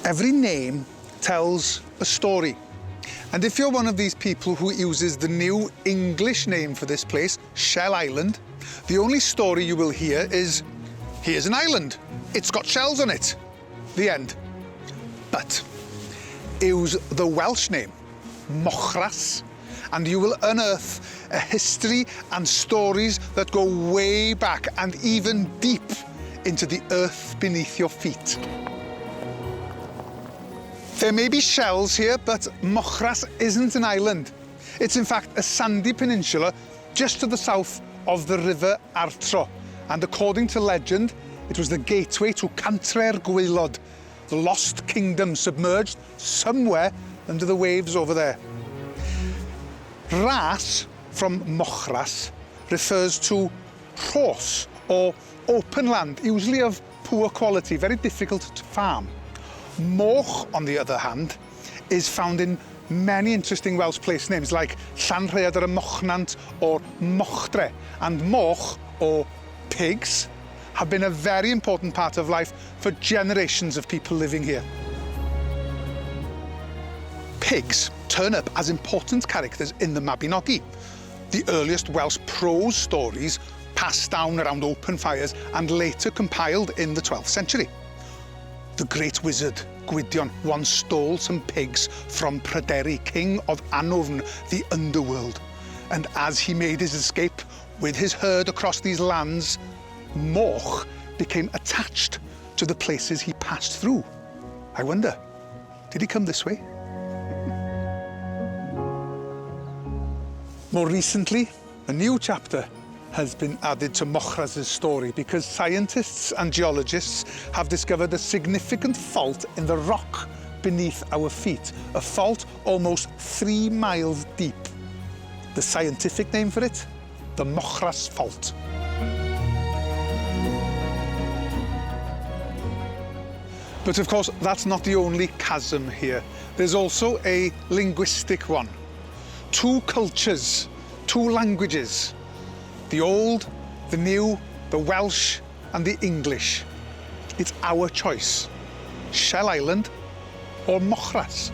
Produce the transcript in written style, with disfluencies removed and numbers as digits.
Every name tells a story. And if you're one of these people who uses the new English name for this place, Shell Island, the only story you will hear is, here's an island, it's got shells on it. The end. But use the Welsh name, Mochras, and you will unearth a history and stories that go way back and even deep into the earth beneath your feet. There may be shells here, but Mochras isn't an island. It's in fact a sandy peninsula just to the south of the River Artro. And according to legend, it was the gateway to Cantre'r Gwaelod, the lost kingdom submerged somewhere under the waves over there. Ras, from Mochras, refers to rhos, or open land, usually of poor quality, very difficult to farm. Moch, on the other hand, is found in many interesting Welsh place names like Llanrhaeadr y Mochnant or Mochtre, and moch, or pigs, have been a very important part of life for generations of people living here. Pigs turn up as important characters in the Mabinogi, the earliest Welsh prose stories passed down around open fires and later compiled in the 12th century. The great wizard Gwydion once stole some pigs from Pryderi, king of Anwfn, the underworld. And as he made his escape with his herd across these lands, Moch became attached to the places he passed through. I wonder, did he come this way? More recently, a new chapter has been added to Mochras' story because scientists and geologists have discovered a significant fault in the rock beneath our feet, a fault almost 3 miles deep. The scientific name for it? The Mochras Fault. But of course, that's not the only chasm here. There's also a linguistic one. 2 cultures, 2 languages. The old, the new, the Welsh and the English. It's our choice. Shell Island or Mochras.